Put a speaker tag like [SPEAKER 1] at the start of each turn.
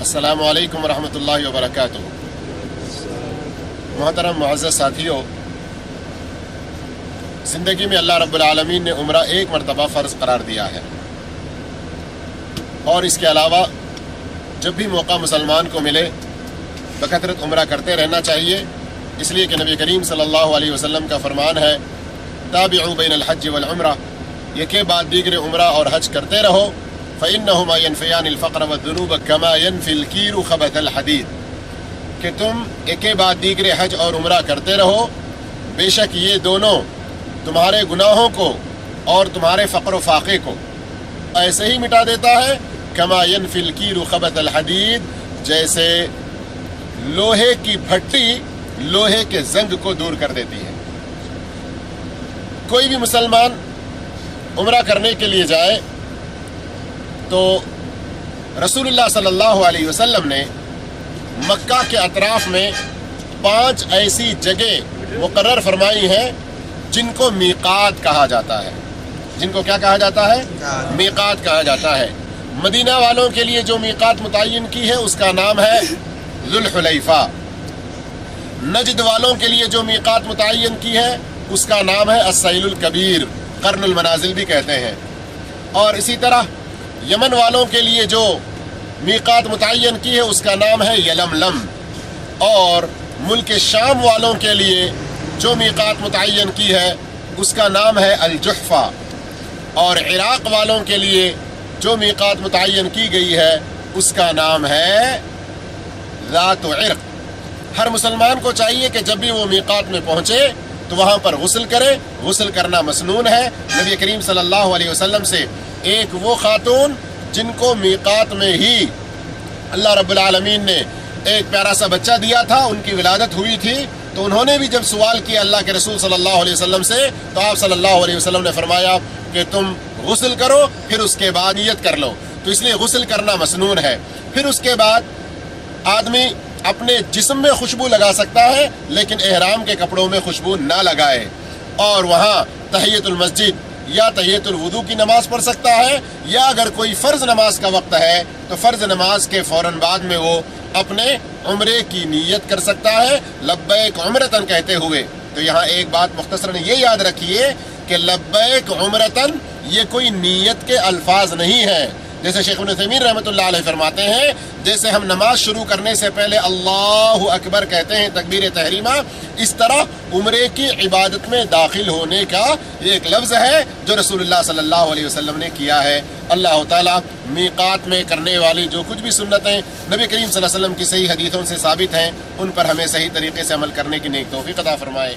[SPEAKER 1] अस्सलामु अलैकुम वरहमतुल्लाहि वबरकातुहू। मोहतरम मुअज़्ज़ज़ साथियों, ज़िंदगी में अल्लाह रब्बुल आलमीन ने उम्रा एक मरतबा फ़र्ज़ करार दिया है और इसके अलावा जब भी मौका मुसलमान को मिले बकथरत उम्रा करते रहना चाहिए, इसलिए कि नबी करीम सल्लल्लाहु अलैहि वसल्लम का फरमान है ताबिउ बैनल हज्ज वल उम्रा, यके बाद दीगरे उम्रा और हज करते रहो। फ़इन्नहुमा यनफ़ियानिल फ़क़्र वद्दुनूब कमा यनफ़िल कीरु ख़बथल हदीद, कि तुम एके बाद दीगरे हज और उम्रा करते रहो, बेशक ये दोनों तुम्हारे गुनाहों को और तुम्हारे फ़क़्र व फ़ाक़े को ऐसे ही मिटा देता है कमा यनफ़िल कीरु ख़बथल हदीद, जैसे लोहे की भट्टी लोहे के जंग को दूर कर देती है। कोई भी मुसलमान उम्रा करने के लिए जाए तो रसूलुल्लाह सल्लल्लाहु अलैहि वसल्लम ने मक्का के अतराफ में 5 ऐसी जगह मुकर्रर फरमाई हैं जिनको मीक़ात कहा जाता है। जिनको क्या कहा जाता है? मीक़ात कहा जाता है। मदीना वालों के लिए जो मीक़ात मुतय्यन की है उसका नाम है ज़ुल्हुलैफ़ा। नजद वालों के लिए जो मीक़ात मुतय्यन की है उसका नाम है अस्सैलुल कबीर, क़र्नुल मनाज़िल भी कहते हैं। और इसी तरह यमन वालों के लिए जो मीक़ात मुतय्यन की है उसका नाम है यलमलम। और मुल्क शाम वालों के लिए जो मीक़ात मुतय्यन की है उसका नाम है अल-जुहफ़ा। और इराक़ वालों के लिए जो मीक़ात मुतय्यन की गई है उसका नाम है ज़ातु इर्क़। हर मुसलमान को चाहिए कि जब भी वो मीक़ात में पहुँचे तो वहाँ पर गुस्ल करे। गुस्ल करना मसनून है। नबी करीम सल्लल्लाहु अलैहि वसल्लम से एक वो खातून जिनको मीक़ात में ही अल्लाह रब्बुल आलमीन ने एक प्यारा सा बच्चा दिया था, उनकी विलादत हुई थी, तो उन्होंने भी जब सवाल किया अल्लाह के रसूल सल्लल्लाहु अलैहि वसल्लम से तो आप सल्लल्लाहु अलैहि वसल्लम ने फरमाया कि तुम गुस्ल करो फिर उसके बाद नियत कर लो। तो इसलिए गुस्ल करना मसनून है। फिर उसके बाद आदमी अपने जिस्म में खुशबू लगा सकता है लेकिन एहराम के कपड़ों में खुशबू ना लगाए। और वहाँ तहियतुल मस्जिद या तहियतुल वुदू की नमाज पढ़ सकता है, या अगर कोई फ़र्ज़ नमाज का वक्त है तो फ़र्ज़ नमाज के फ़ौरन बाद में वो अपने उम्रे की नीयत कर सकता है लब्बैक उम्रतन कहते हुए। तो यहाँ एक बात मुख्तसरन ये याद रखिए कि लब्बैक उम्रतन ये कोई नीयत के अल्फाज नहीं है। जैसे शेख इब्न तैमीय्या रहमतुल्लाह अलैह फरमाते हैं, जैसे हम नमाज शुरू करने से पहले अल्लाहु अकबर कहते हैं तकबीर तहरीमा, इस तरह उम्रे की इबादत में दाखिल होने का एक लफ्ज़ है जो रसूलुल्लाह सल्लल्लाहु अलैहि वसल्लम ने किया है। अल्लाह ताला मीक़ात में करने वाली जो कुछ भी सुन्नतें नबी करीम सल्लल्लाहु अलैहि वसल्लम की सही हदीथों से साबित हैं उन पर हमें सही तरीके से अमल करने की नेक तौफीक अता फरमाए।